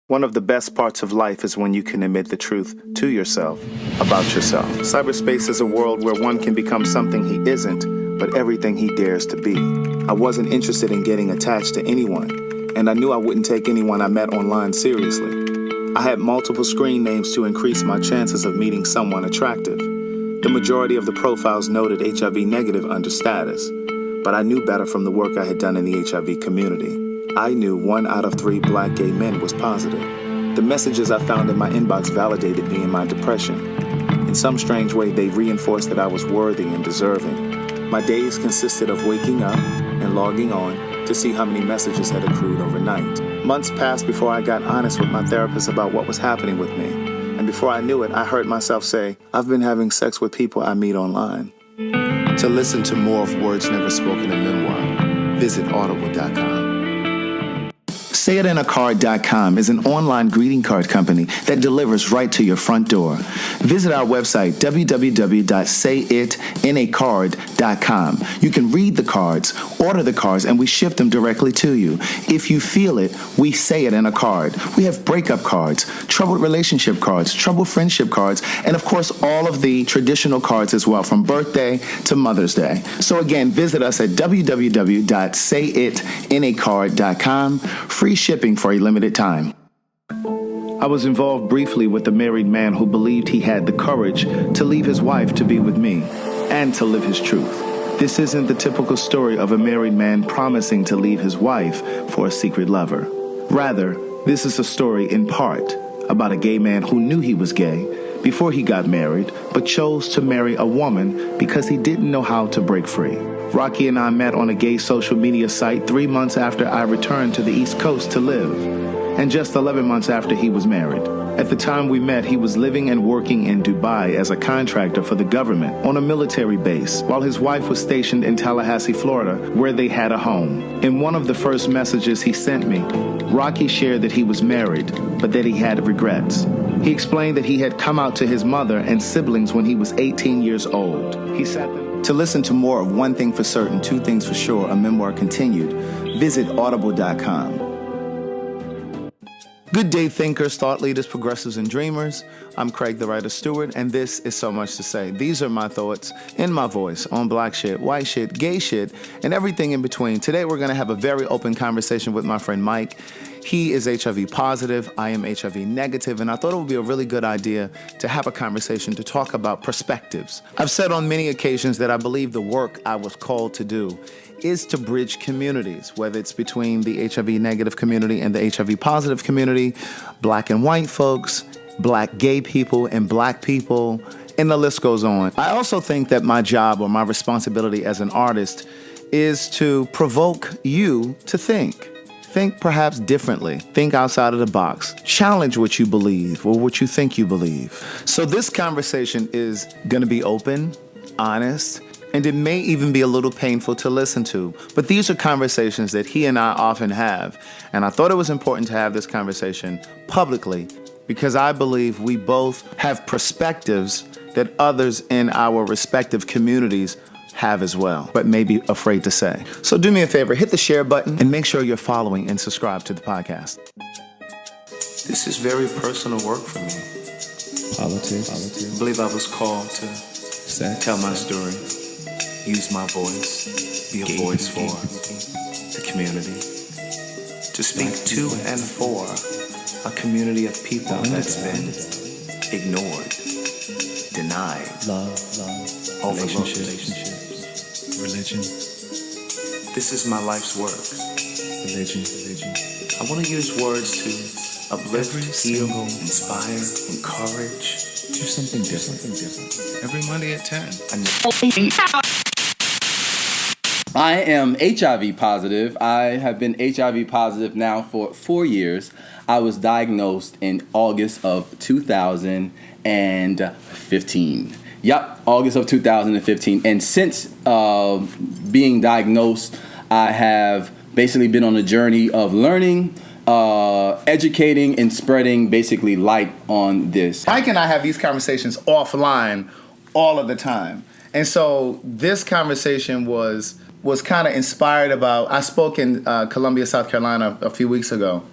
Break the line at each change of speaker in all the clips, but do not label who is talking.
One of the best parts of life is when you can admit the truth to yourself about yourself. Cyberspace is a world where one can become something he isn't, but everything he dares to be. I wasn't interested in getting attached to anyone, and I knew I wouldn't take anyone I met online seriously. I had multiple screen names to increase my chances of meeting someone attractive. The majority of the profiles noted HIV negative under status, but I knew better from the work I had done in the HIV community. I knew 1 out of 3 black gay men was positive. The messages I found in my inbox validated me in my depression. In some strange way, they reinforced that I was worthy and deserving. My days consisted of waking up and logging on to see how many messages had accrued overnight. Months passed before I got honest with my therapist about what was happening with me. And before I knew it, I heard myself say, I've been having sex with people I meet online. To listen to more of Words Never Spoken in Memoir, visit audible.com. SayItInACard.com is an online greeting card company that delivers right to your front door. Visit our website, www.sayItInACard.com. You can read the cards, order the cards, and we ship them directly to you. If you feel it, we say it in a card. We have breakup cards, troubled relationship cards, troubled friendship cards, and of course, all of the traditional cards as well, from birthday to Mother's Day. So again, visit us at www.sayItInACard.com. Free shipping for a limited time. I was involved briefly with a married man who believed he had the courage to leave his wife to be with me and to live his truth. This isn't the typical story of a married man promising to leave his wife for a secret lover. Rather, this is a story in part about a gay man who knew he was gay before he got married, but chose to marry a woman because he didn't know how to break free. Rocky and I met on a gay social media site 3 months after I returned to the East Coast to live, and just 11 months after he was married. At the time we met, he was living and working in Dubai as a contractor for the government on a military base, while his wife was stationed in Tallahassee, Florida, where they had a home. In one of the first messages he sent me, Rocky shared that he was married, but that he had regrets. He explained that he had come out to his mother and siblings when he was 18 years old. He sat there. To listen to more of One Thing for Certain, Two Things for Sure, a memoir continued, visit audible.com. Good day, thinkers, thought leaders, progressives, and dreamers. I'm Craig, the writer Stewart, and this is So Much to Say. These are my thoughts in my voice on black shit, white shit, gay shit, and everything in between. Today, we're going to have a very open conversation with my friend Mike. He is HIV positive, I am HIV negative, and I thought it would be a really good idea to have a conversation to talk about perspectives. I've said on many occasions that I believe the work I was called to do is to bridge communities, whether it's between the HIV negative community and the HIV positive community, black and white folks, black gay people and black people, and the list goes on. I also think that my job or my responsibility as an artist is to provoke you to think. Think perhaps differently. Think outside of the box. Challenge what you believe or what you think you believe. So this conversation is going to be open, honest, and it may even be a little painful to listen to. But these are conversations that he and I often have. And I thought it was important to have this conversation publicly because I believe we both have perspectives that others in our respective communities have as well, but may be afraid to say. So do me a favor, hit the share button and make sure you're following and subscribe to the podcast. This is very personal work for me.
Politics.
I believe I was called to tell my story, use my voice, be a voice for the community, to speak to and for a community of people that's been ignored, denied, overlooked.
Religion.
This is my life's work.
Religion.
I want to use words to uplift, heal, inspire, encourage.
Do something different. Every Monday at 10.
I am HIV positive. I have been HIV positive now for 4 years. I was diagnosed in August of 2015. Yep, August of 2015. And since being diagnosed, I have basically been on a journey of learning, educating, and spreading basically light on this.
Mike and I have these conversations offline all of the time. And so this conversation was kind of inspired about, I spoke in Columbia, South Carolina a few weeks ago.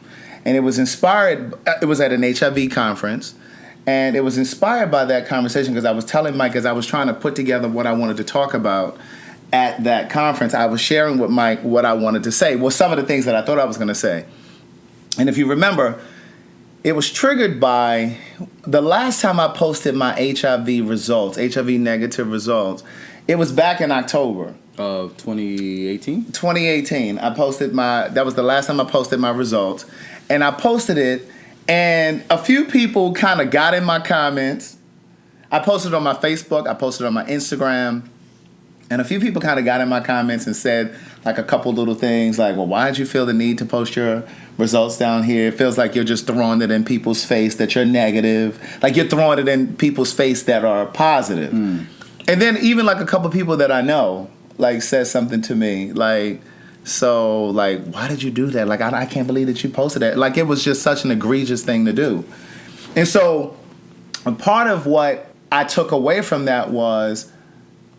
and it was inspired. It was at an HIV conference, and it was inspired by that conversation because I was telling Mike, as I was trying to put together what I wanted to talk about at that conference, I was sharing with Mike what I wanted to say. Well, some of the things that I thought I was going to say. And if you remember, it was triggered by the last time I posted my HIV results, HIV negative results. It was back in October
of 2018.
2018. That was the last time I posted my results, and I posted it, and a few people kind of got in my comments. I posted it on my Facebook. I posted it on my Instagram. And a few people kind of got in my comments and said like a couple little things like, well, why did you feel the need to post your results down here? It feels like you're just throwing it in people's face that you're negative. Like you're throwing it in people's face that are positive. And then even like a couple people that I know like said something to me like, so like, why did you do that? Like, I can't believe that you posted that. Like it was just such an egregious thing to do. And so a part of what I took away from that was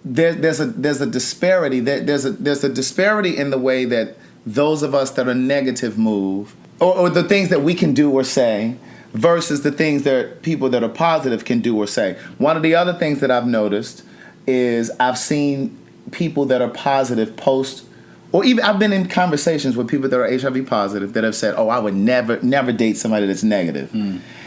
there's a disparity. There's a disparity in the way that those of us that are negative move, or the things that we can do or say, versus the things that people that are positive can do or say. One of the other things that I've noticed is I've seen people that are positive post, or even I've been in conversations with people that are HIV positive that have said, "Oh, I would never date somebody that's negative."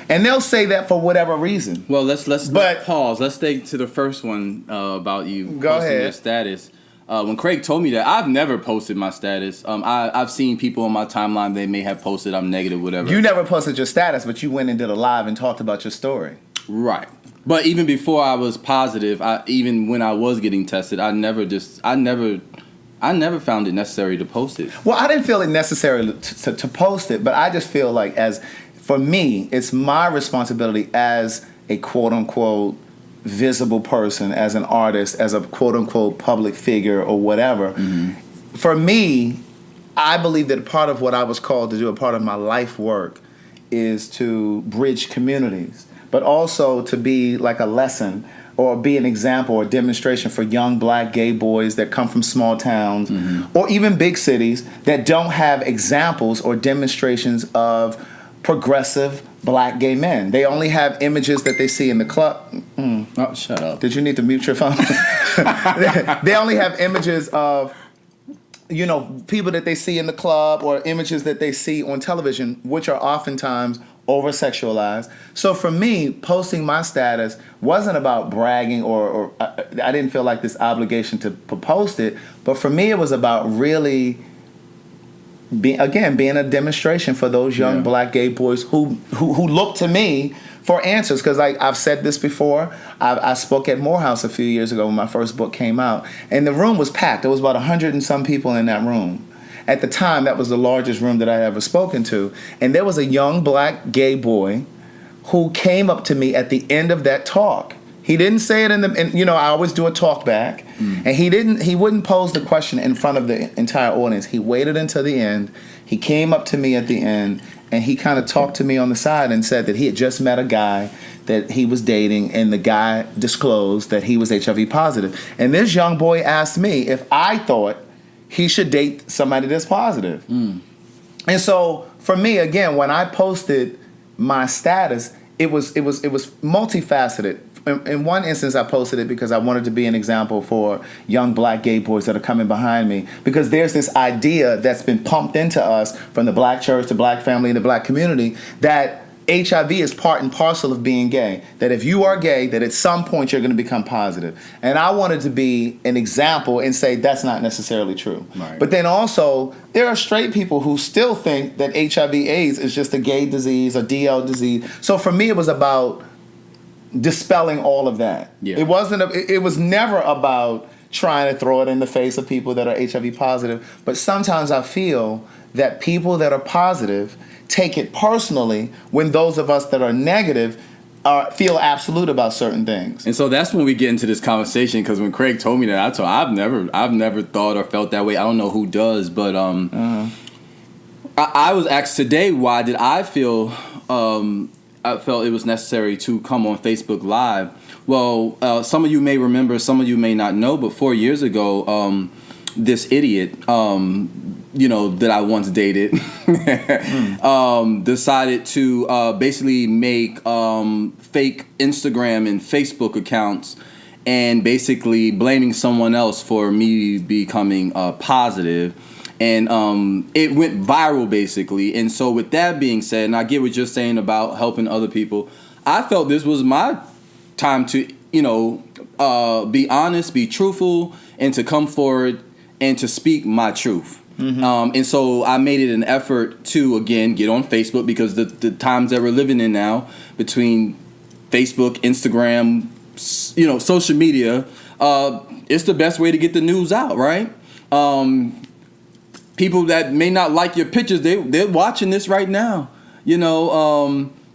And they'll say that for whatever reason.
Well, let's pause. Let's stay to the first one about you posting your status. When Craig told me that, I've never posted my status. I've seen people on my timeline, they may have posted I'm negative, whatever.
You never posted your status, but you went and did a live and talked about your story.
Right. But even before I was positive, even when I was getting tested, I never found it necessary to post it.
Well, I didn't feel it necessary to post it, but I just feel like for me, it's my responsibility as a quote-unquote visible person, as an artist, as a quote-unquote public figure or whatever. For me, I believe that part of what I was called to do, a part of my life work, is to bridge communities, but also to be like a lesson or be an example or demonstration for young black gay boys that come from small towns or even big cities that don't have examples or demonstrations of progressive black gay men. They only have images that they see in the club.
Oh, shut up.
Did you need to mute your phone? They only have images of, people that they see in the club or images that they see on television, which are oftentimes over-sexualized. So for me, posting my status wasn't about bragging or I didn't feel like this obligation to post it, but for me it was about really being a demonstration for those young black gay boys who look to me for answers. Because like I've said this before, I spoke at Morehouse a few years ago when my first book came out, and the room was packed. There was about 100 and some people in that room. At the time, that was the largest room that I had ever spoken to. And there was a young black gay boy who came up to me at the end of that talk. He didn't say it I always do a talk back. And he wouldn't pose the question in front of the entire audience. He waited until the end. He came up to me at the end and he kind of talked to me on the side and said that he had just met a guy that he was dating, and the guy disclosed that he was HIV positive. And this young boy asked me if I thought he should date somebody that's positive. And so for me, again, when I posted my status, it was multifaceted. In one instance, I posted it because I wanted to be an example for young black gay boys that are coming behind me, because there's this idea that's been pumped into us from the black church, the black family, and the black community that HIV is part and parcel of being gay, that if you are gay, that at some point you're going to become positive. And I wanted to be an example and say that's not necessarily true. Right. But then also, there are straight people who still think that HIV/AIDS is just a gay disease or DL disease. So for me, it was about dispelling all of that. Yeah. It was never about trying to throw it in the face of people that are HIV positive. But sometimes I feel that people that are positive take it personally when those of us that are negative feel absolute about certain things.
And so that's when we get into this conversation, because when Craig told me that, I've never thought or felt that way. I don't know who does, but I was asked today, why did I feel I felt it was necessary to come on Facebook Live. Well, some of you may remember, some of you may not know, but 4 years ago, this idiot that I once dated, decided to basically make fake Instagram and Facebook accounts and basically blaming someone else for me becoming positive. And it went viral, basically. And so with that being said, and I get what you're saying about helping other people, I felt this was my time to, be honest, be truthful, and to come forward and to speak my truth. And so I made it an effort to, again, get on Facebook, because the times that we're living in now, between Facebook, Instagram, social media, it's the best way to get the news out, right? People that may not like your pictures, they're watching this right now.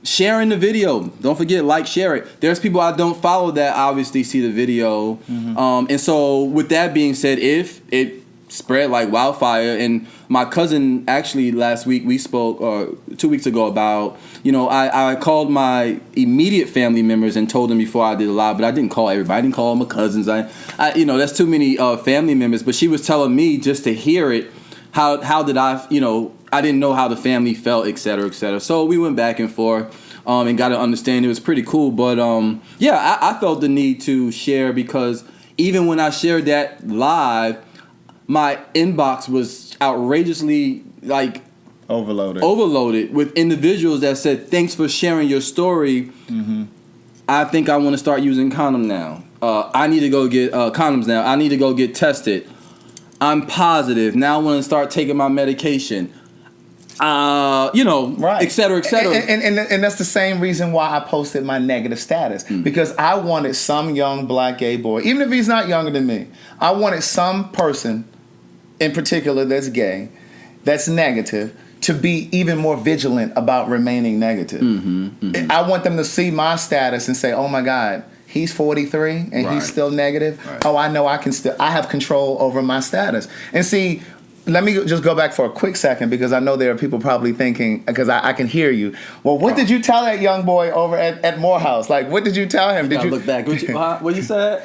Sharing the video. Don't forget, share it. There's people I don't follow that obviously see the video. And so with that being said, if it spread like wildfire, and my cousin actually last week we spoke, or 2 weeks ago, about, I called my immediate family members and told them before I did a live, but I didn't call everybody. I didn't call my cousins. I that's too many family members. But she was telling me just to hear it. How did I didn't know how the family felt, et cetera, et cetera. So we went back and forth and got to understand. It was pretty cool. But I felt the need to share, because even when I shared that live, my inbox was outrageously overloaded with individuals that said, "Thanks for sharing your story. I think I want to start using condom now. I need to go get condoms now. I need to go get tested. I'm positive. Now I want to start taking my medication."
Right.
Et cetera, et cetera.
And that's the same reason why I posted my negative status. Because I wanted some young black gay boy, even if he's not younger than me, I wanted some person in particular that's gay, that's negative, to be even more vigilant about remaining negative. I want them to see my status and say, "Oh my God, he's 43 and he's still negative. Right. Oh, I know I have control over my status." And see, let me just go back for a quick second, because I know there are people probably thinking, because I can hear you. Well, what did you tell that young boy over at Morehouse? What did you tell him? Did you
look back? What you said?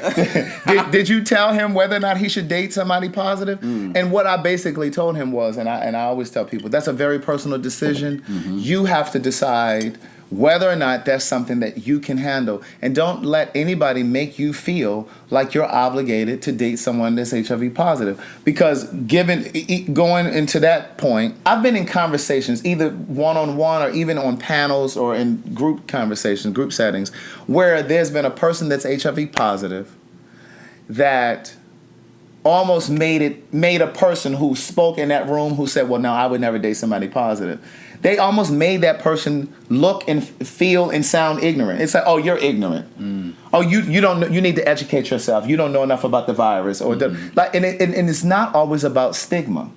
did you tell him whether or not he should date somebody positive? And what I basically told him was, and I always tell people, that's a very personal decision. You have to decide whether or not that's something that you can handle. And don't let anybody make you feel like you're obligated to date someone that's HIV positive. Because going into that point, I've been in conversations, either one-on-one or even on panels or in group conversations, group settings, where there's been a person that's HIV positive that almost made a person who spoke in that room who said, "Well, no, I would never date somebody positive." They almost made that person look and feel and sound ignorant. It's like, "Oh, you're ignorant. Oh, you don't know, you need to educate yourself. You don't know enough about the virus." Or and it's not always about stigma.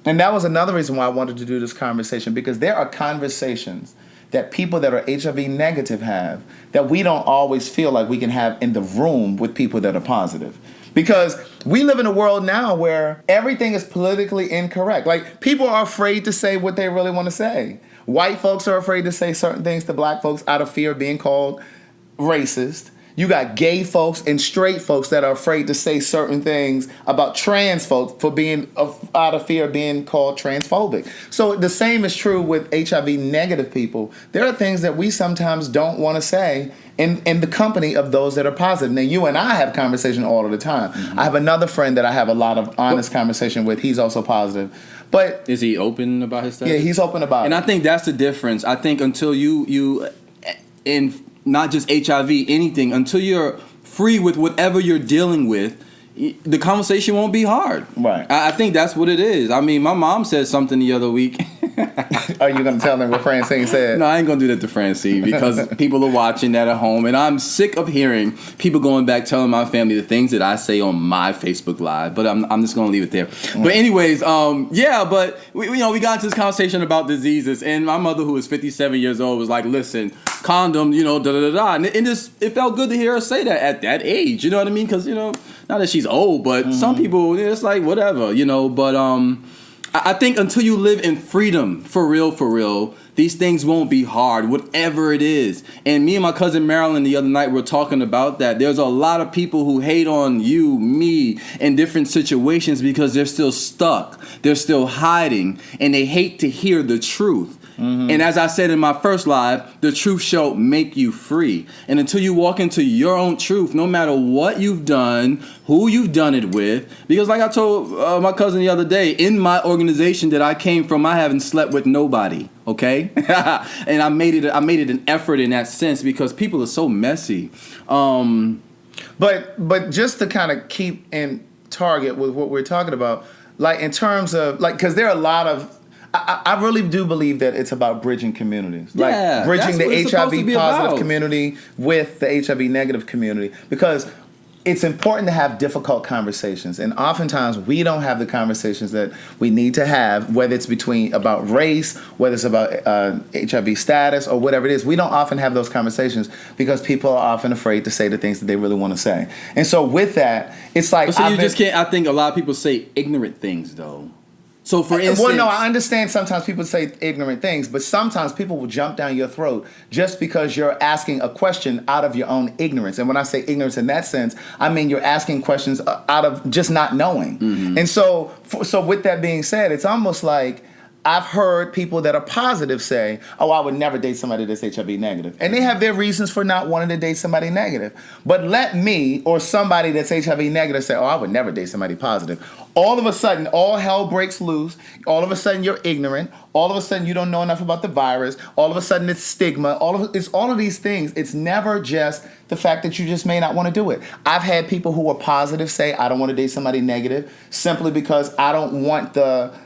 And that was another reason why I wanted to do this conversation, because there are conversations that people that are HIV negative have that we don't always feel like we can have in the room with people that are positive. Because we live in a world now where everything is politically incorrect. People are afraid to say what they really want to say. White folks are afraid to say certain things to black folks out of fear of being called racist. You got gay folks and straight folks that are afraid to say certain things about trans folks for being out of fear of being called transphobic. So the same is true with HIV negative people. There are things that we sometimes don't want to say in the company of those that are positive. Now, you and I have conversation all of the time. I have another friend that I have a lot of honest conversation with. He's also positive. But
is he open about his stuff?
Yeah, he's open about it.
And I think that's the difference. I think until you in not just HIV, anything, until you're free with whatever you're dealing with, the conversation won't be hard.
Right.
I think that's what it is. I mean, my mom said something the other week.
Are you going to tell them what Francine said?
No, I ain't going to do that to Francine, because people are watching that at home, and I'm sick of hearing people going back telling my family the things that I say on my Facebook Live. But I'm just going to leave it there. But anyways, but we got into this conversation about diseases, and my mother, who is 57 years old, was like, "Listen, condom, and it felt good to hear her say that at that age. You know what I mean? Because not that she's old, but some people, it's like whatever, But I think until you live in freedom, for real, these things won't be hard, whatever it is. And me and my cousin Marilyn the other night were talking about that. There's a lot of people who hate on you, me, in different situations because they're still stuck. They're still hiding, and they hate to hear the truth. Mm-hmm. And as I said in my first live, the truth shall make you free. And until you walk into your own truth, no matter what you've done, who you've done it with, because like I told my cousin the other day, in my organization that I came from, I haven't slept with nobody. Okay, and I made it an effort in that sense because people are so messy.
But just to kind of keep in target with what we're talking about, like in terms of like, because there are a lot of. I really do believe that it's about bridging communities, like bridging the HIV positive community with the HIV negative community, because it's important to have difficult conversations, and oftentimes we don't have the conversations that we need to have, whether it's about race, whether it's about HIV status, or whatever it is. We don't often have those conversations because people are often afraid to say the things that they really want to say. And so with that, it's like...
So you just can't... I think a lot of people say ignorant things, though. So for instance...
Well, no, I understand sometimes people say ignorant things, but sometimes people will jump down your throat just because you're asking a question out of your own ignorance. And when I say ignorance in that sense, I mean you're asking questions out of just not knowing. Mm-hmm. And so with that being said, it's almost like I've heard people that are positive say, oh, I would never date somebody that's HIV negative. And they have their reasons for not wanting to date somebody negative. But let me or somebody that's HIV negative say, oh, I would never date somebody positive. All of a sudden, all hell breaks loose. All of a sudden, you're ignorant. All of a sudden, you don't know enough about the virus. All of a sudden, it's stigma. It's all of these things. It's never just the fact that you just may not want to do it. I've had people who are positive say, I don't want to date somebody negative simply because I don't want the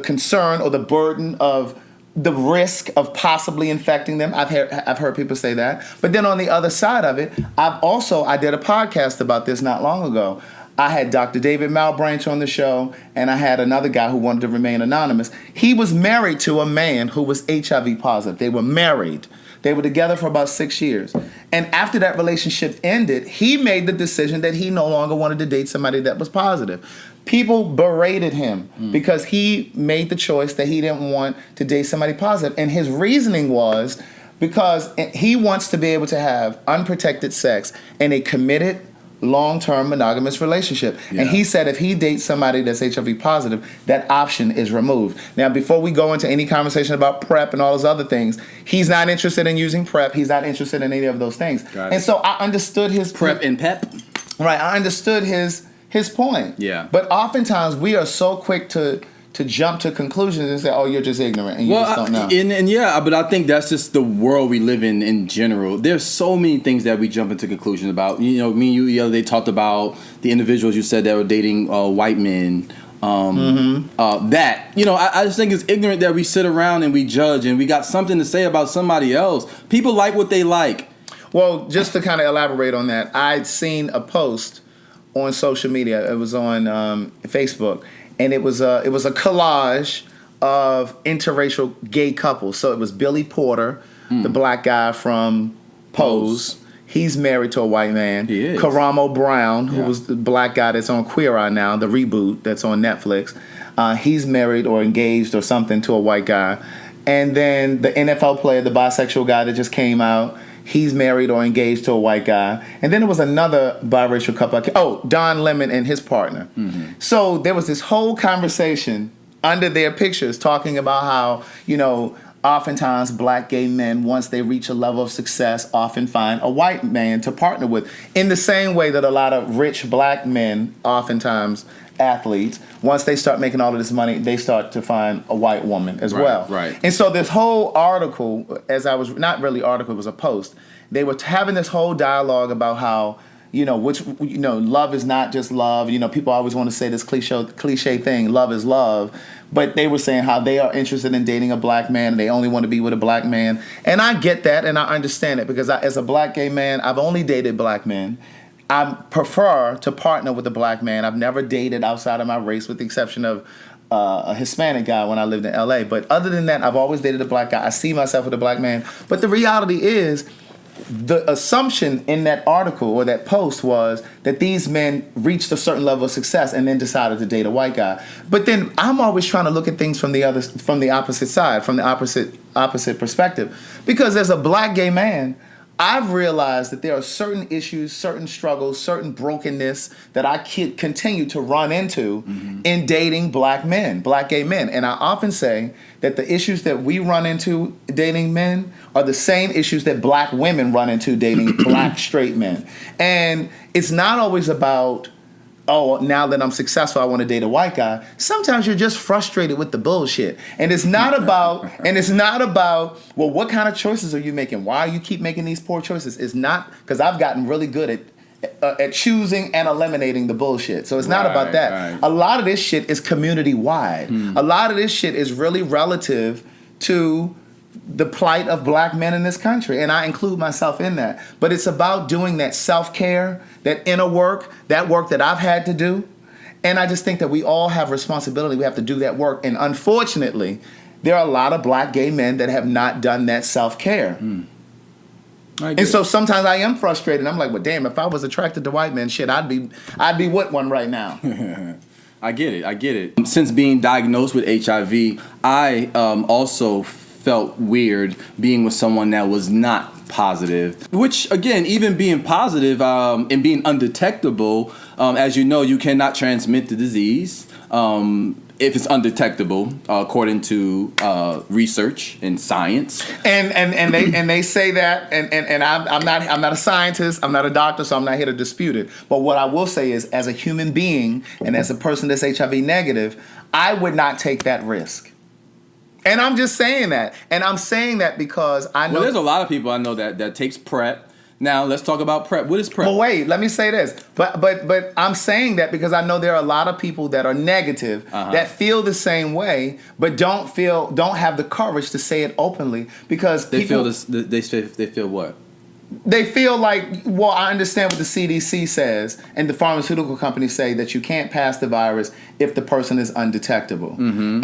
concern or the burden of the risk of possibly infecting them. I've heard people say that. But then on the other side of it, I did a podcast about this not long ago. I had Dr. David Malbranch on the show, and I had another guy who wanted to remain anonymous. He was married to a man who was HIV positive. They were married. They were together for about 6 years. And after that relationship ended, he made the decision that he no longer wanted to date somebody that was positive. People berated him because he made the choice that he didn't want to date somebody positive. And his reasoning was because he wants to be able to have unprotected sex in a committed, long-term monogamous relationship. Yeah. And he said if he dates somebody that's HIV positive, that option is removed. Now, before we go into any conversation about PrEP and all those other things, he's not interested in using PrEP. He's not interested in any of those things. And so I understood his...
PrEP and PEP?
Right. I understood his point.
Yeah.
But oftentimes we are so quick to jump to conclusions and say, oh, you're just ignorant and you just don't know.
And yeah, but I think that's just the world we live in general. There's so many things that we jump into conclusions about. You know, me and you the other day talked about the individuals you said that were dating white men. That, you know, I just think it's ignorant that we sit around and we judge and we got something to say about somebody else. People like what they like.
Well, just to kind of elaborate on that, I'd seen a post on social media. It was on Facebook. And it was a collage of interracial gay couples. So it was Billy Porter, the black guy from Pose. He's married to a white man.
He is.
Karamo Brown, who was the black guy that's on Queer Eye now, the reboot that's on Netflix. He's married or engaged or something to a white guy. And then the NFL player, the bisexual guy that just came out, he's married or engaged to a white guy. And then there was another biracial couple. Oh, Don Lemon and his partner. Mm-hmm. So there was this whole conversation under their pictures talking about how, you know, oftentimes black gay men, once they reach a level of success, often find a white man to partner with. In the same way that a lot of rich black men, oftentimes athletes, once they start making all of this money, they start to find a white woman as well.
Right.
And so this whole article, not really article, it was a post. They were having this whole dialogue about how, you know, love is not just love. You know, people always want to say this cliche thing, love is love. But they were saying how they are interested in dating a black man and they only want to be with a black man. And I get that and I understand it because as a black gay man, I've only dated black men. I prefer to partner with a black man. I've never dated outside of my race with the exception of a Hispanic guy when I lived in LA. But other than that, I've always dated a black guy. I see myself with a black man. But the reality is, the assumption in that article or that post was that these men reached a certain level of success and then decided to date a white guy. But then I'm always trying to look at things from the opposite side, from the opposite perspective. Because as a black gay man, I've realized that there are certain issues, certain struggles, certain brokenness that I continue to run into in dating black men, black gay men. And I often say that the issues that we run into dating men are the same issues that black women run into dating black straight men. And it's not always about, oh, now that I'm successful, I want to date a white guy. Sometimes you're just frustrated with the bullshit. And it's not about, well, what kind of choices are you making? Why do you keep making these poor choices? It's not, because I've gotten really good at choosing and eliminating the bullshit. So it's not about that.
Right.
A lot of this shit is community-wide. A lot of this shit is really relative to the plight of black men in this country, and I include myself in that. But it's about doing that self-care, that inner work, that work that I've had to do. And I just think that we all have responsibility. We have to do that work. And unfortunately, there are a lot of black gay men that have not done that self-care. And so sometimes I am frustrated. I'm like, well, damn, if I was attracted to white men, shit, I'd be with one right now.
I get it. Since being diagnosed with HIV, I also felt weird being with someone that was not positive. Which, again, even being positive and being undetectable, as you know, you cannot transmit the disease if it's undetectable, according to research and science.
And they say that, and I'm not a scientist, I'm not a doctor, so I'm not here to dispute it. But what I will say is, as a human being and as a person that's HIV negative, I would not take that risk. And I'm just saying that. And I'm saying that because I know...
Well, there's a lot of people I know that takes PrEP. Now, let's talk about PrEP. What is PrEP?
Well, wait, let me say this. But I'm saying that because I know there are a lot of people that are negative that feel the same way, but don't have the courage to say it openly because
they feel what?
They feel like, well, I understand what the CDC says and the pharmaceutical companies say that you can't pass the virus if the person is undetectable.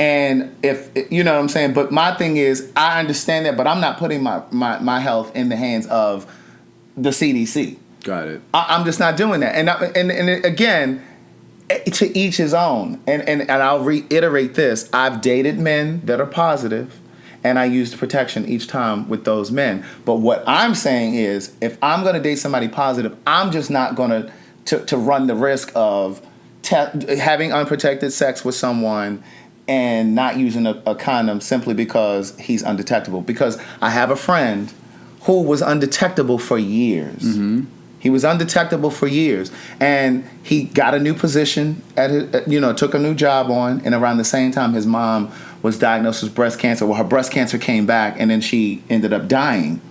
And if, you know what I'm saying? But my thing is, I understand that, but I'm not putting my health in the hands of the CDC.
Got it.
I'm just not doing that. And again, to each his own. And I'll reiterate this. I've dated men that are positive. And I used protection each time with those men. But what I'm saying is, if I'm going to date somebody positive, I'm just not going to run the risk of having unprotected sex with someone and not using a condom simply because he's undetectable. Because I have a friend who was undetectable for years. He was undetectable for years. And he got a new position, took a new job on. And around the same time, his mom was diagnosed with breast cancer. Well, her breast cancer came back, and then she ended up dying.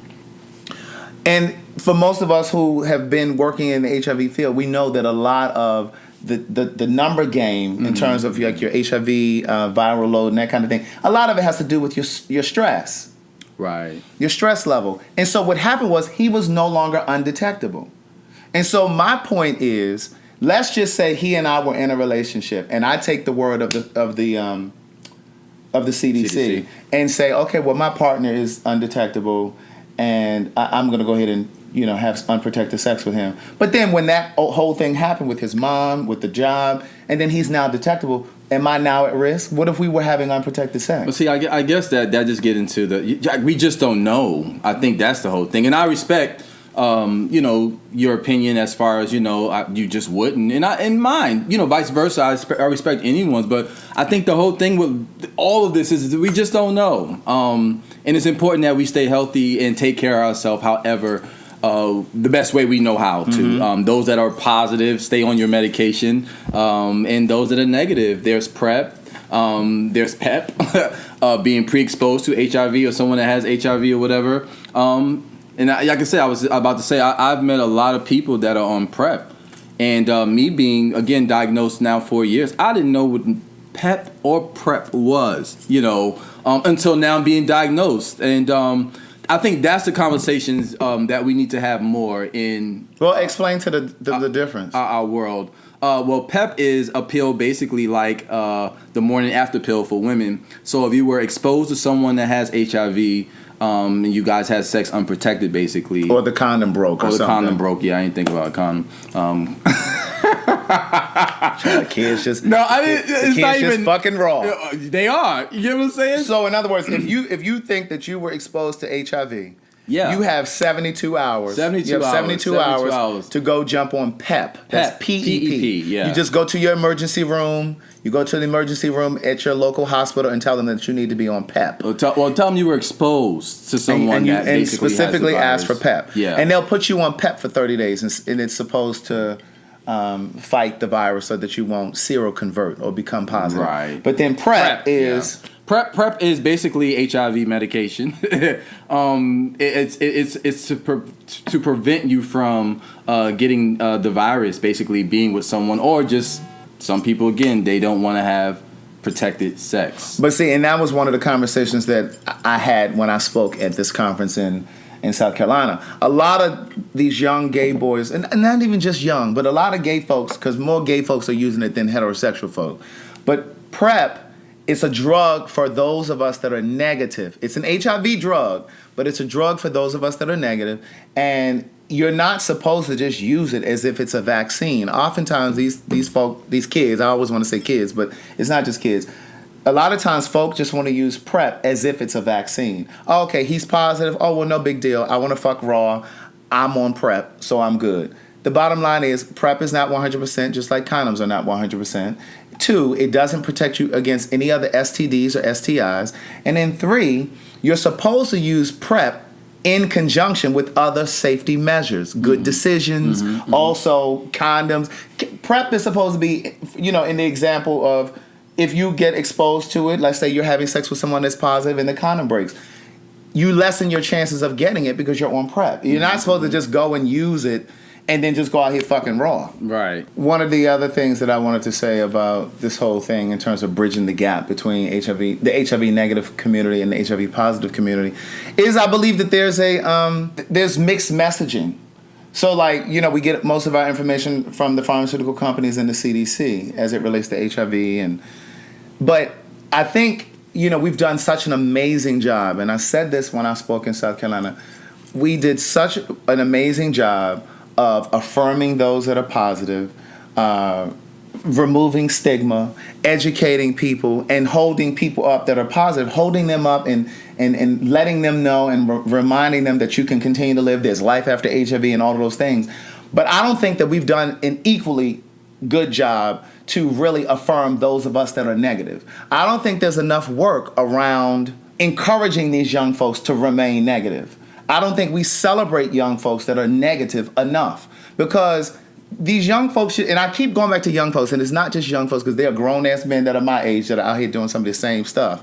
And for most of us who have been working in the HIV field, we know that a lot of the number game in terms of like your HIV viral load and that kind of thing, a lot of it has to do with your stress.
Right.
Your stress level. And so what happened was he was no longer undetectable. And so my point is, let's just say he and I were in a relationship, and I take the word of the CDC and say, okay, well, my partner is undetectable, and I'm going to go ahead and have unprotected sex with him. But then when that whole thing happened with his mom, with the job, and then he's now detectable, am I now at risk? What if we were having unprotected sex?
Well, see, I guess that just get into we just don't know. I think that's the whole thing, and I respect. Your opinion as far as, you just wouldn't. And mine, vice versa. I respect anyone's. But I think the whole thing with all of this is we just don't know. And it's important that we stay healthy and take care of ourselves, however, the best way we know how to. Those that are positive, stay on your medication. And those that are negative, there's PrEP. There's PEP, being pre-exposed to HIV or someone that has HIV or whatever. And like I said, I was about to say, I've met a lot of people that are on PrEP. And me being, again, diagnosed now 4 years, I didn't know what PEP or PrEP was, until now being diagnosed. And I think that's the conversations that we need to have more in...
Well, explain to the difference.
Our world. Well, PEP is a pill basically like the morning after pill for women. So if you were exposed to someone that has HIV... and you guys had sex unprotected, basically.
Or the condom broke, or
the
something.
condom broke. Yeah, I didn't think about a condom.
The kids just
No, I didn't.
the
It's
kids
not
just
even
fucking raw.
They are. You get what I'm saying?
So in other words, if you think that you were exposed to HIV,
Yeah.
you have 72 hours.
72
you have
hours.
72 hours,
hours.
to go jump on PEP. That's PEP.
PEP, yeah.
You just go to your emergency room. You go to the emergency room at your local hospital and tell them that you need to be on PEP.
Well, tell them you were exposed to someone
you
that basically
specifically
has
ask
the
for
virus.
PEP.
Yeah.
And they'll put you on PEP for 30 days, and it's supposed to fight the virus so that you won't seroconvert or become positive.
Right.
But then PrEP is...
Yeah. PrEP is basically HIV medication. It's to prevent you from getting the virus, basically being with someone, or just some people, again, they don't want to have protected sex.
But see, and that was one of the conversations that I had when I spoke at this conference in South Carolina. A lot of these young gay boys, and not even just young, but a lot of gay folks, because more gay folks are using it than heterosexual folk. But PrEP, it's a drug for those of us that are negative. It's an HIV drug, but it's a drug for those of us that are negative. And you're not supposed to just use it as if it's a vaccine. Oftentimes, these kids, I always want to say kids, but it's not just kids. A lot of times, folk just want to use PrEP as if it's a vaccine. Oh, okay, he's positive. Oh, well, no big deal. I want to fuck raw. I'm on PrEP, so I'm good. The bottom line is PrEP is not 100%, just like condoms are not 100%. 2, it doesn't protect you against any other STDs or STIs. And then 3, you're supposed to use PrEP in conjunction with other safety measures, good decisions, also condoms. PrEP is supposed to be, in the example of if you get exposed to it, let's say you're having sex with someone that's positive and the condom breaks, you lessen your chances of getting it because you're on PrEP. You're not supposed to just go and use it and then just go out here fucking raw.
Right.
One of the other things that I wanted to say about this whole thing in terms of bridging the gap between the HIV negative community and the HIV positive community is I believe that there's mixed messaging. So we get most of our information from the pharmaceutical companies and the CDC as it relates to HIV, but I think we've done such an amazing job, and I said this when I spoke in South Carolina. We did such an amazing job of affirming those that are positive, removing stigma, educating people, and holding people up that are positive, holding them up and letting them know and reminding them that you can continue to live. There's life after HIV and all of those things. But I don't think that we've done an equally good job to really affirm those of us that are negative. I don't think there's enough work around encouraging these young folks to remain negative. I don't think we celebrate young folks that are negative enough, because these young folks and I keep going back to young folks, and it's not just young folks because they are grown-ass men that are my age that are out here doing some of the same stuff.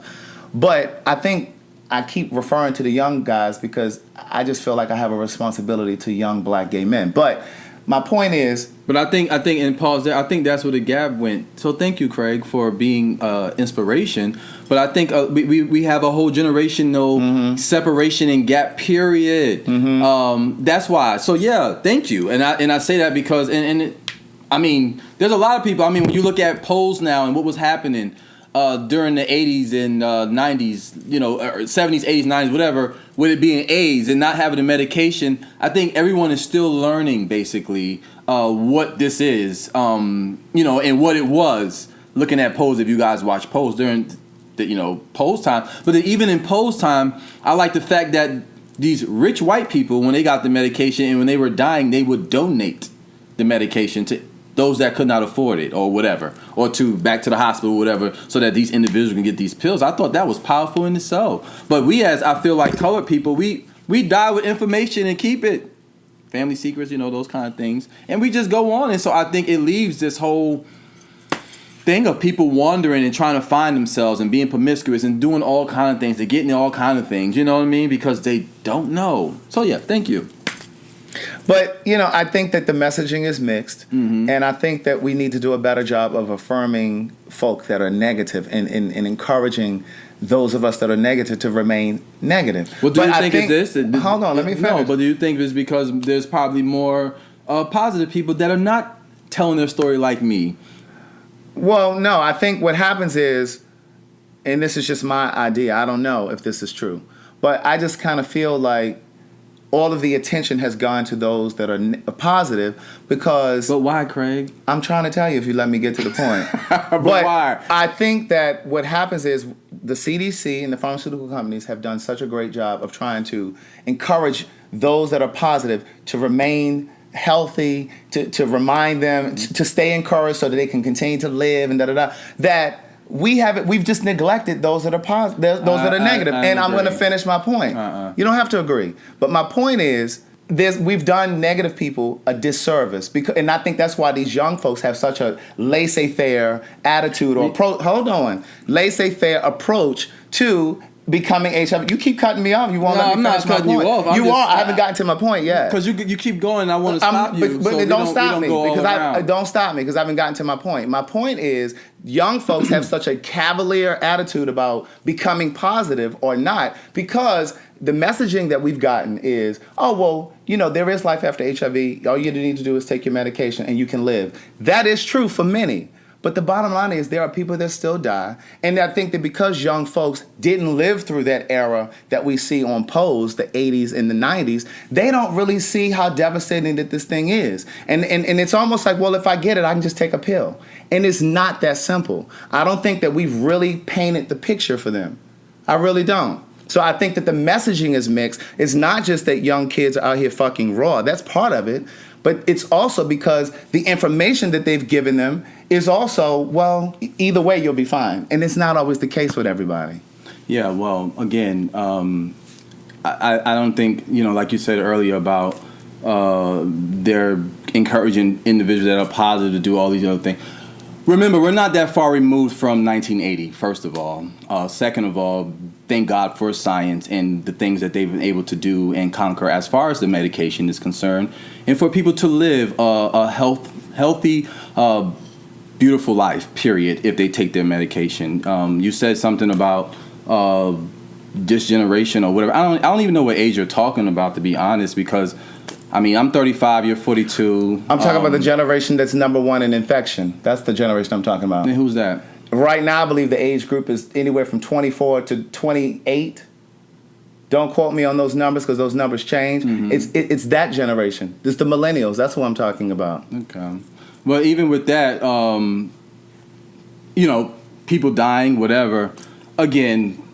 But I think I keep referring to the young guys because I just feel like I have a responsibility to young black gay men. But my point is...
But I think, and pause there, I think that's where the gap went. So thank you, Craig, for being inspiration. But I think we have a whole generational separation and gap period. That's why. So yeah, thank you. And I say that because, I mean, there's a lot of people. I mean, when you look at polls now and what was happening during the 80s and 90s, 70s, 80s, 90s, whatever, with it being AIDS and not having the medication, I think everyone is still learning basically what this is, and what it was. Looking at polls, if you guys watch polls during the polls time, but then even in polls time, I like the fact that these rich white people, when they got the medication and when they were dying, they would donate the medication to those that could not afford it or whatever, or back to the hospital or whatever, so that these individuals can get these pills. I thought that was powerful in itself. But we, as I feel like colored people, we die with information and keep it. Family secrets, those kind of things. And we just go on. And so I think it leaves this whole thing of people wandering and trying to find themselves and being promiscuous and doing all kind of things. They're getting all kind of things, you know what I mean? Because they don't know. So yeah, thank you.
But, I think that the messaging is mixed, and I think that we need to do a better job of affirming folk that are negative and encouraging those of us that are negative to remain negative.
Well, do you think it's this?
Hold on, let me finish.
No, but do you think it's because there's probably more positive people that are not telling their story like me?
Well, no, I think what happens is, and this is just my idea, I don't know if this is true, But I just kind of feel like all of the attention has gone to those that are positive because...
But why, Craig?
I'm trying to tell you if you let me get to the point.
But why?
I think that what happens is the CDC and the pharmaceutical companies have done such a great job of trying to encourage those that are positive to remain healthy, to remind them, to stay encouraged so that they can continue to live and da-da-da, that we've just neglected those that are positive, those that are negative. And I'm going to finish my point. You don't have to agree. But my point is, we've done negative people a disservice, and I think that's why these young folks have such a laissez-faire attitude or laissez-faire approach to becoming HIV. You keep cutting me off. You won't let me finish my point. I'm not cutting you off. You are. I haven't gotten to my point yet.
Because you keep going. I want to stop you.
But don't stop me because don't stop me because I haven't gotten to my point. My point is young folks have such a cavalier attitude about becoming positive or not because the messaging that we've gotten is, oh, well, there is life after HIV. All you need to do is take your medication and you can live. That is true for many. But the bottom line is there are people that still die. And I think that because young folks didn't live through that era that we see on Pose, the 80s and the 90s, they don't really see how devastating that this thing is. And it's almost like, well, if I get it, I can just take a pill. And it's not that simple. I don't think that we've really painted the picture for them. I really don't. So I think that the messaging is mixed. It's not just that young kids are out here fucking raw. That's part of it. But it's also because the information that they've given them is also, well, either way, you'll be fine. And it's not always the case with everybody.
Yeah, well, again, I don't think, like you said earlier about they're encouraging individuals that are positive to do all these other things. Remember, we're not that far removed from 1980, first of all. Second of all, thank God for science and the things that they've been able to do and conquer as far as the medication is concerned. And for people to live a healthy, beautiful life, period, if they take their medication. You said something about this generation or whatever. I don't even know what age you're talking about, to be honest, because... I'm 35, you're 42.
I'm talking about the generation that's number one in infection. That's the generation I'm talking about.
And who's that?
Right now, I believe the age group is anywhere from 24 to 28. Don't quote me on those numbers because those numbers change. Mm-hmm. It's that generation. It's the millennials. That's what I'm talking about. Okay.
Well, even with that, people dying, whatever, again...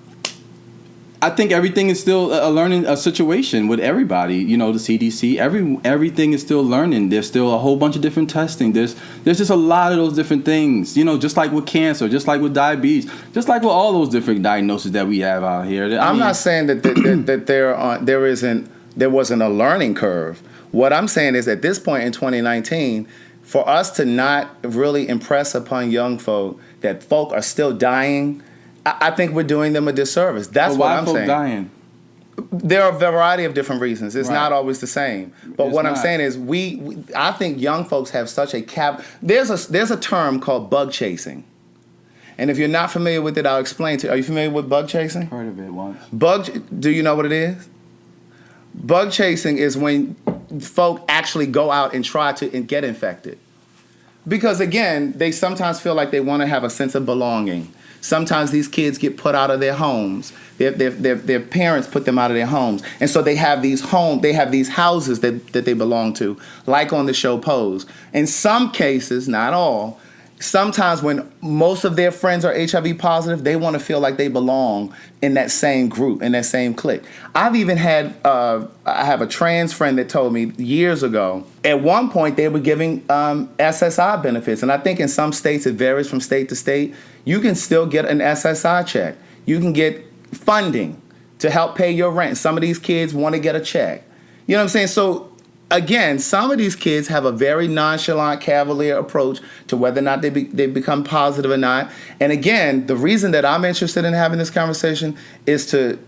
I think everything is still a learning situation with everybody. The CDC, everything is still learning. There's still a whole bunch of different testing. There's just a lot of those different things. Just like with cancer, just like with diabetes, just like with all those different diagnoses that we have out here. I'm
not saying that there wasn't a learning curve. What I'm saying is at this point in 2019, for us to not really impress upon young folk that folk are still dying. I think we're doing them a disservice. That's what I'm saying. Why are folk dying? There are a variety of different reasons. It's not always the same. But what I'm saying is, I think young folks have such a There's a term called bug chasing, and if you're not familiar with it, I'll explain to you. Are you familiar with bug chasing?
Heard of it once.
Do you know what it is? Bug chasing is when folk actually go out and try to get infected, because again, they sometimes feel like they want to have a sense of belonging. Sometimes these kids get put out of their homes. Their parents put them out of their homes. And so they have these houses that they belong to, like on the show Pose. In some cases, not all, sometimes when most of their friends are HIV positive, they want to feel like they belong in that same group, in that same clique. I've even had, I have a trans friend that told me years ago, at one point they were giving SSI benefits. And I think in some states, it varies from state to state, you can still get an SSI check. You can get funding to help pay your rent. Some of these kids want to get a check. You know what I'm saying? So again, some of these kids have a very nonchalant, cavalier approach to whether or not they become positive or not. And again, the reason that I'm interested in having this conversation is to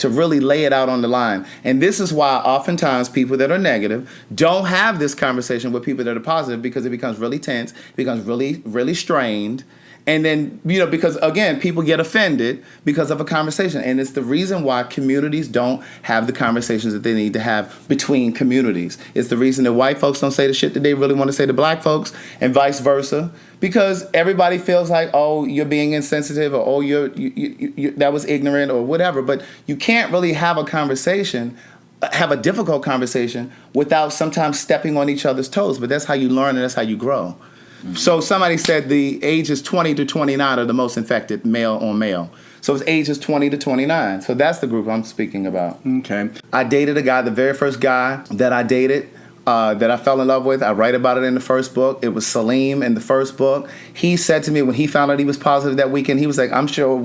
really lay it out on the line. And this is why oftentimes people that are negative don't have this conversation with people that are positive, because it becomes really tense, it becomes really, really strained. And then, because again, people get offended because of a conversation. And it's the reason why communities don't have the conversations that they need to have between communities. It's the reason that white folks don't say the shit that they really want to say to black folks and vice versa. Because everybody feels like, oh, you're being insensitive, or oh, you that was ignorant or whatever. But you can't really have a conversation, have a difficult conversation without sometimes stepping on each other's toes. But that's how you learn and that's how you grow. Mm-hmm. So somebody said the ages 20 to 29 are the most infected male on male. So it's ages 20 to 29. So that's the group I'm speaking about.
Okay.
I dated a guy, the very first guy that I dated, that I fell in love with. I write about it in the first book. It was Salim in the first book. He said to me when he found out he was positive that weekend, he was like, I'm sure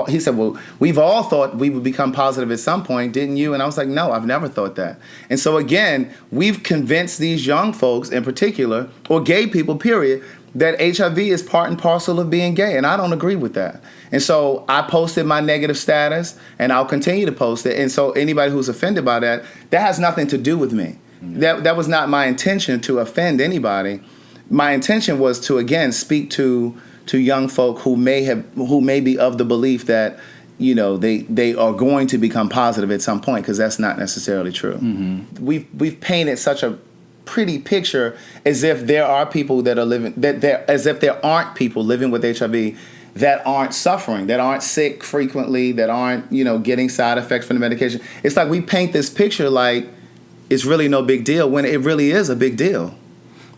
he said, well, we've all thought we would become positive at some point, didn't you? And I was like, no, I've never thought that. And so again, we've convinced these young folks in particular, or gay people, period, that HIV is part and parcel of being gay. And I don't agree with that. And so I posted my negative status, and I'll continue to post it. And so anybody who's offended by that, that has nothing to do with me. That was not my intention to offend anybody. My intention was to, again, speak to young folk who may be of the belief that, they are going to become positive at some point, because that's not necessarily true. Mm-hmm. We've painted such a pretty picture as if there are people that are living as if there aren't people living with HIV that aren't suffering, that aren't sick frequently, that aren't getting side effects from the medication. It's like we paint this picture like it's really no big deal when it really is a big deal.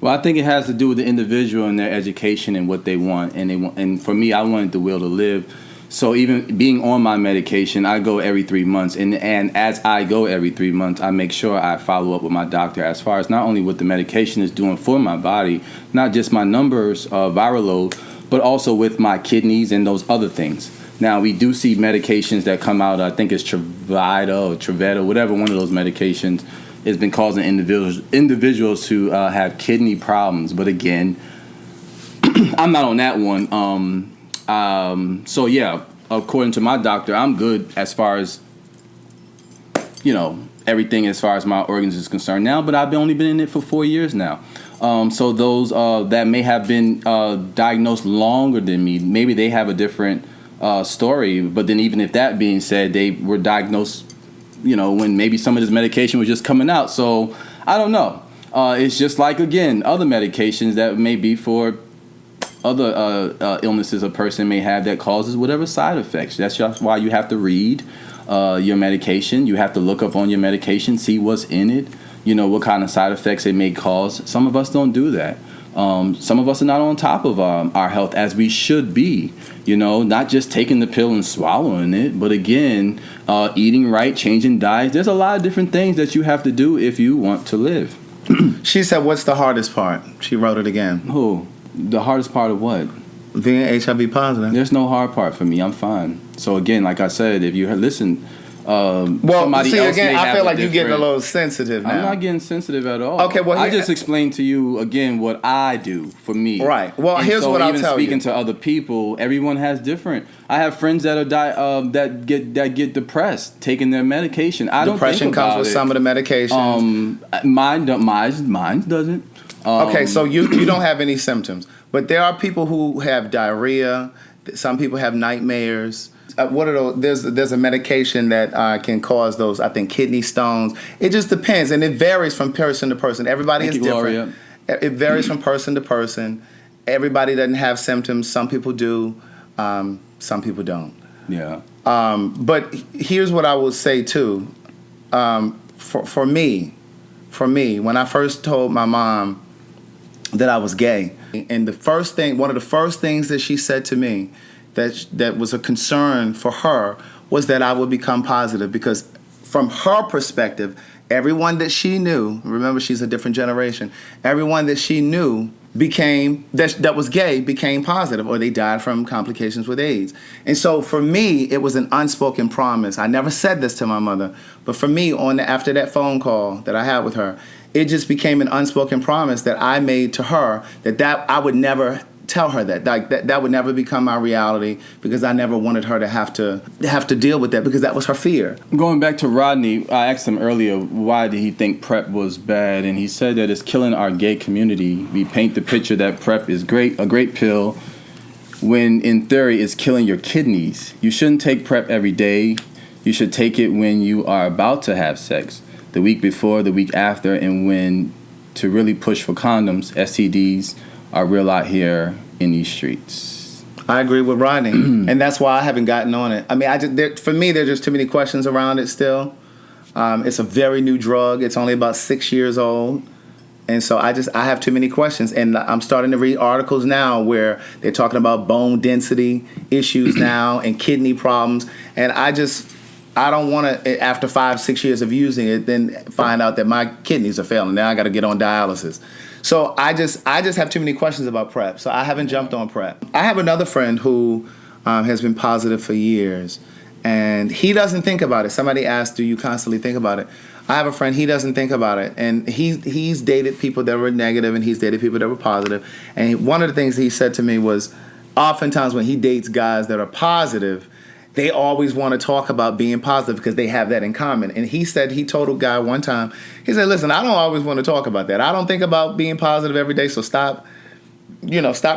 Well, I think it has to do with the individual and their education and what they want. And for me, I wanted the will to live. So even being on my medication, I go every 3 months. And as I go every 3 months, I make sure I follow up with my doctor as far as not only what the medication is doing for my body, not just my numbers, viral load, but also with my kidneys and those other things. Now, we do see medications that come out, I think it's Truvada, whatever one of those medications, has been causing individuals to have kidney problems. But again, I'm not on that one. So yeah, according to my doctor, I'm good as far as, everything as far as my organs is concerned now. But I've only been in it for 4 years now. So those that may have been diagnosed longer than me, maybe they have a different story. But then even if that being said, they were diagnosed when maybe some of this medication was just coming out. So I don't know. It's just like, again, other medications that may be for other illnesses a person may have that causes whatever side effects. That's just why you have to read your medication. You have to look up on your medication, see what's in it, what kind of side effects it may cause. Some of us don't do that. Some of us are not on top of our health as we should be, not just taking the pill and swallowing it, but again, eating right, changing diets. There's a lot of different things that you have to do if you want to live.
She said, what's the hardest part? She wrote it again.
Who? The hardest part of what?
Being HIV positive.
There's no hard part for me. I'm fine. So again, like I said, if you listen,
somebody else again, I feel like you're getting a little sensitive now.
I'm not getting sensitive at all.
Okay, well,
I just explained to you again what I do for me.
Right. Well, and here's what I'll tell you.
Even speaking to other people, everyone has different. I have friends that are that get depressed taking their medication.
Depression comes with some of the medications.
Mine doesn't.
Okay, so you don't have any symptoms, but there are people who have diarrhea. Some people have nightmares. What are those? There's a medication that can cause those, I think, kidney stones. It just depends, and it varies from person to person. Everybody is different. Gloria. It varies from person to person. Everybody doesn't have symptoms. Some people do. Some people don't.
Yeah.
But here's what I will say too. For me, when I first told my mom that I was gay, and one of the first things that she said to me that was a concern for her was that I would become positive, because from her perspective, everyone that she knew, remember she's a different generation, everyone that she knew that was gay became positive, or they died from complications with AIDS. And so for me, it was an unspoken promise. I never said this to my mother, but for me, after that phone call that I had with her, it just became an unspoken promise that I made to her that I would never tell her that would never become my reality, because I never wanted her to have to deal with that, because that was her fear.
Going back to Rodney, I asked him earlier why did he think PrEP was bad, and he said that it's killing our gay community. We paint the picture that PrEP is a great pill. when in theory it's killing your kidneys. You shouldn't take PrEP every day. You should take it when you are about to have sex, the week before, the week after, and when to really push for condoms. STDs are real out here in these streets.
I agree with Rodney, and that's why I haven't gotten on it. I mean, for me, there's just too many questions around it still. It's a very new drug. It's only about 6 years old. And so I have too many questions. And I'm starting to read articles now where they're talking about bone density issues now and kidney problems. And I don't want to, after 5-6 years of using it, then find out that my kidneys are failing. Now I got to get on dialysis. So I just have too many questions about PrEP. So I haven't jumped on PrEP. I have another friend who has been positive for years. And he doesn't think about it. Somebody asked, do you constantly think about it? I have a friend, he doesn't think about it. And he's dated people that were negative and he's dated people that were positive. And one of the things he said to me was, oftentimes when he dates guys that are positive, they always want to talk about being positive because they have that in common. And he said, he told a guy one time, he said, listen, I don't always want to talk about that. I don't think about being positive every day, so stop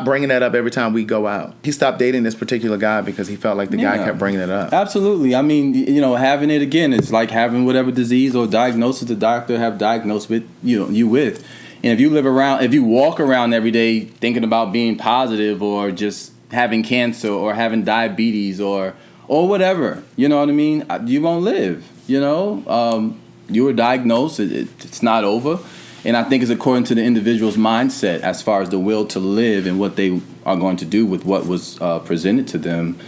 bringing that up every time we go out. He stopped dating this particular guy because he felt like the guy kept bringing it up.
Absolutely. I mean, having it again, it's like having whatever disease or diagnosis the doctor have diagnosed with you with. And if you walk around every day thinking about being positive or just having cancer or having diabetes or whatever, you know what I mean? You won't live, You were diagnosed. It's not over. And I think it's according to the individual's mindset as far as the will to live and what they are going to do with what was presented to them.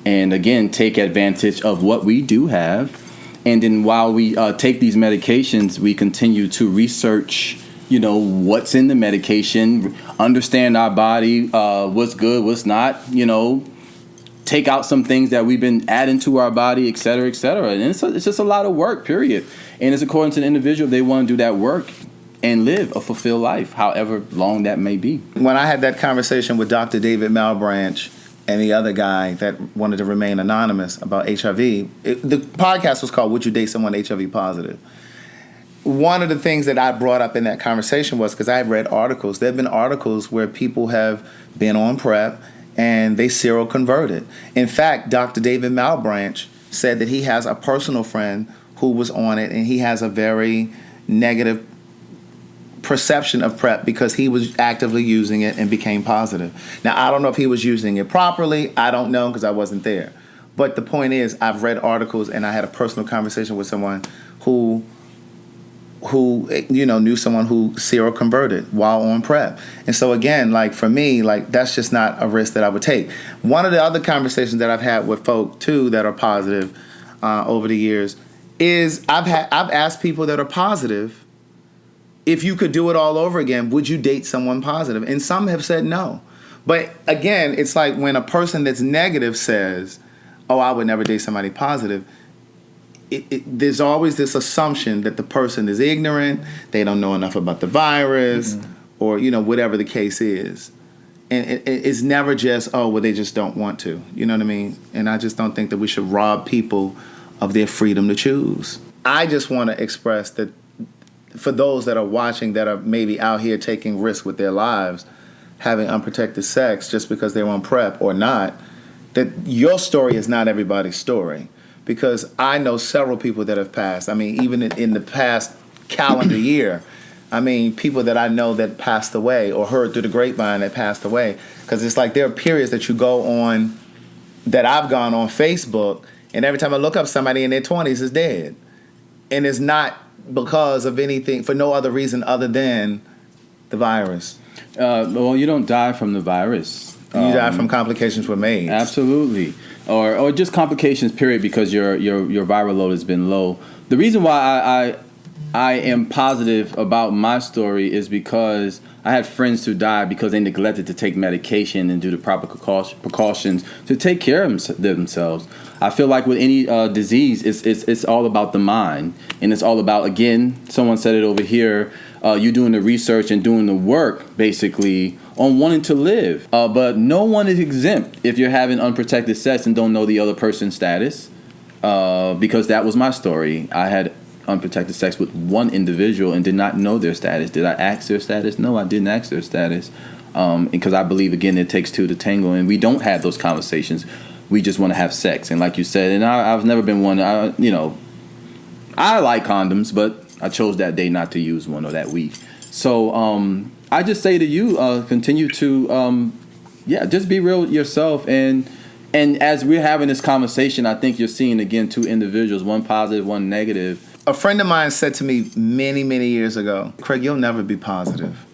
And again, take advantage of what we do have. And then while we take these medications, we continue to research, what's in the medication, understand our body, what's good, what's not, take out some things that we've been adding to our body, et cetera, et cetera. And it's just a lot of work, period. And it's according to the individual if they want to do that work and live a fulfilled life, however long that may be.
When I had that conversation with Dr. David Malbranch and the other guy that wanted to remain anonymous about HIV, the podcast was called Would You Date Someone HIV Positive? One of the things that I brought up in that conversation was, because I had read articles, there have been articles where people have been on PrEP and they seroconverted. In fact, Dr. David Malbranch said that he has a personal friend who was on it and he has a very negative perception of PrEP because he was actively using it and became positive. Now, I don't know if he was using it properly. I don't know because I wasn't there. But the point is, I've read articles and I had a personal conversation with someone who knew someone who seroconverted while on PrEP. And so again, like for me, like that's just not a risk that I would take. One of the other conversations that I've had with folk too that are positive over the years is I've asked people that are positive, if you could do it all over again, would you date someone positive? And some have said no. But again, it's like when a person that's negative says, oh, I would never date somebody positive, there's always this assumption that the person is ignorant, they don't know enough about the virus, or whatever the case is. And it's never just, oh, well, they just don't want to. You know what I mean? And I just don't think that we should rob people of their freedom to choose. I just want to express that for those that are watching that are maybe out here taking risks with their lives, having unprotected sex just because they're on PrEP or not, that your story is not everybody's story. Because I know several people that have passed. I mean, even in the past calendar year, I mean, people that I know that passed away or heard through the grapevine that passed away. Because it's like there are periods that you go on, that I've gone on Facebook, and every time I look up somebody in their 20s is dead. And it's not because of anything, for no other reason other than the virus.
Well, you don't die from the virus.
You die from complications with AIDS.
Absolutely. Or just complications, period, because your viral load has been low. The reason why I am positive about my story is because I had friends who died because they neglected to take medication and do the proper precautions to take care of themselves. I feel like with any disease, it's all about the mind. And it's all about, again, someone said it over here, you doing the research and doing the work, basically, on wanting to live. But no one is exempt if you're having unprotected sex and don't know the other person's status. Because that was my story. I had unprotected sex with one individual and did not know their status. Did I ask their status? No, I didn't ask their status. Because I believe, again, it takes two to tango, and we don't have those conversations. We just want to have sex. And like you said, and I've never been one, I like condoms, but I chose that day not to use one, or that week. So I just say to you, continue to, just be real yourself. And as we're having this conversation, I think you're seeing, again, two individuals, one positive, one negative.
A friend of mine said to me many, many years ago, Craig, you'll never be positive.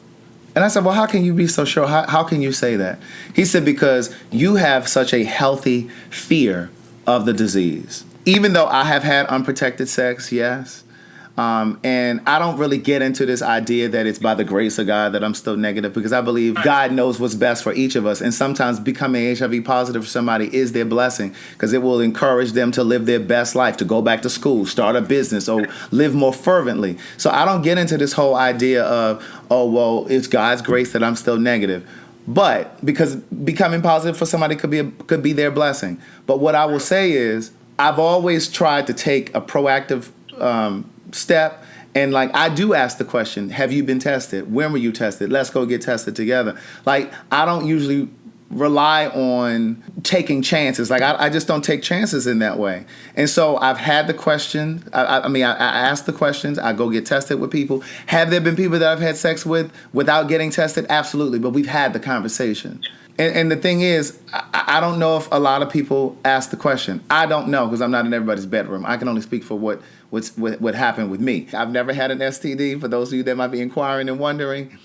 And I said, well, how can you be so sure? How can you say that? He said, because you have such a healthy fear of the disease. Even though I have had unprotected sex, yes. And I don't really get into this idea that it's by the grace of God that I'm still negative, because I believe God knows what's best for each of us. And sometimes becoming HIV positive for somebody is their blessing, because it will encourage them to live their best life, to go back to school, start a business, or live more fervently. So I don't get into this whole idea of, oh, well, it's God's grace that I'm still negative. But because becoming positive for somebody could be their blessing. But what I will say is, I've always tried to take a proactive step, and like, I do ask the question, have you been tested? When were you tested? Let's go get tested together. Like, I don't usually rely on taking chances. Like, I just don't take chances in that way. And so I've had the question. I ask the questions. I go get tested with people. Have there been people that I've had sex with without getting tested? Absolutely. But we've had the conversation. And the thing is, I don't know if a lot of people ask the question. I don't know, because I'm not in everybody's bedroom. I can only speak for what happened with me. I've never had an STD, for those of you that might be inquiring and wondering.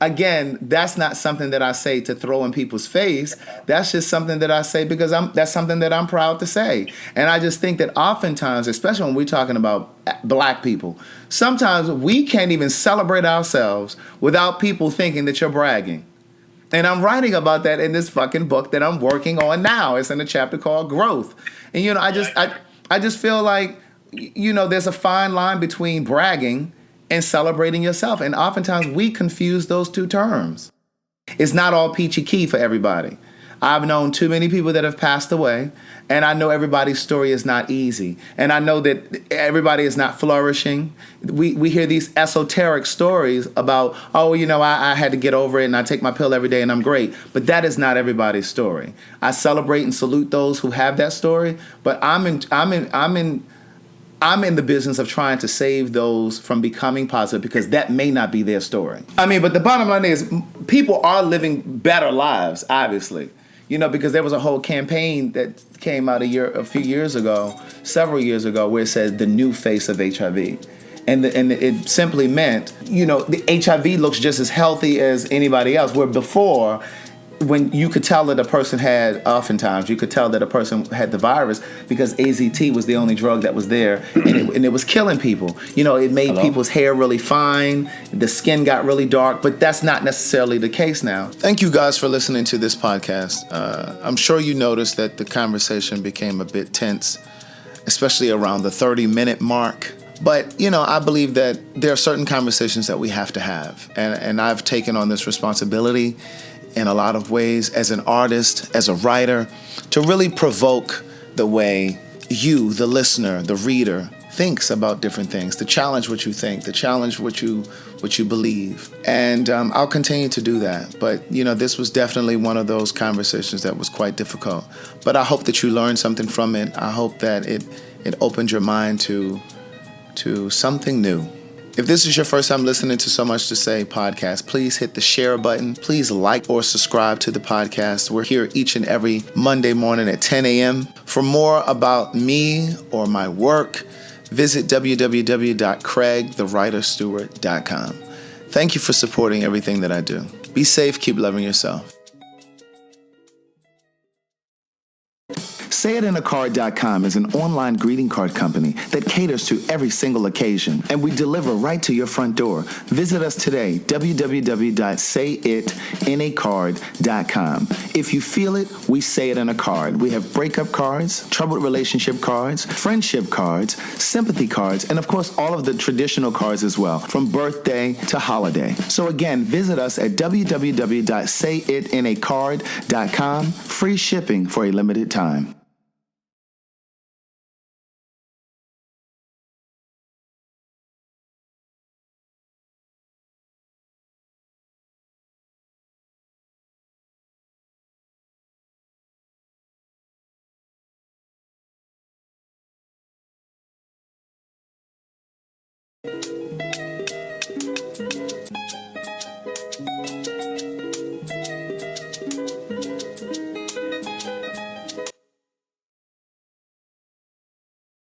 Again, that's not something that I say to throw in people's face. That's just something that I say because that's something that I'm proud to say. And I just think that oftentimes, especially when we're talking about black people, sometimes we can't even celebrate ourselves without people thinking that you're bragging. And I'm writing about that in this fucking book that I'm working on now. It's in a chapter called Growth. And, I just feel like, there's a fine line between bragging and celebrating yourself. And oftentimes we confuse those two terms. It's not all peachy key for everybody. I've known too many people that have passed away, and I know everybody's story is not easy. And I know that everybody is not flourishing. We hear these esoteric stories about, I had to get over it and I take my pill every day and I'm great. But that is not everybody's story. I celebrate and salute those who have that story, but I'm in the business of trying to save those from becoming positive, because that may not be their story. But the bottom line is, people are living better lives, obviously. Because there was a whole campaign that came out several years ago, where it said the new face of HIV. And it simply meant, the HIV looks just as healthy as anybody else, where before, when you could tell that a person had the virus, because AZT was the only drug that was there, and it was killing people. It made people's hair really fine, the skin got really dark, but that's not necessarily the case now.
Thank you guys for listening to this podcast. I'm sure you noticed that the conversation became a bit tense, especially around the 30-minute mark. But, I believe that there are certain conversations that we have to have. And I've taken on this responsibility in a lot of ways, as an artist, as a writer, to really provoke the way you, the listener, the reader, thinks about different things, to challenge what you think, to challenge what you believe. And I'll continue to do that. But, this was definitely one of those conversations that was quite difficult. But I hope that you learned something from it. I hope that it opened your mind to something new. If this is your first time listening to So Much to Say podcast, please hit the share button. Please like or subscribe to the podcast. We're here each and every Monday morning at 10 a.m. For more about me or my work, visit www.craigthewriterstewart.com. Thank you for supporting everything that I do. Be safe, keep loving yourself.
SayItInACard.com is an online greeting card company that caters to every single occasion, and we deliver right to your front door. Visit us today, www.sayItInACard.com. If you feel it, we say it in a card. We have breakup cards, troubled relationship cards, friendship cards, sympathy cards, and of course all of the traditional cards as well, from birthday to holiday. So again, visit us at www.sayItInACard.com. Free shipping for a limited time.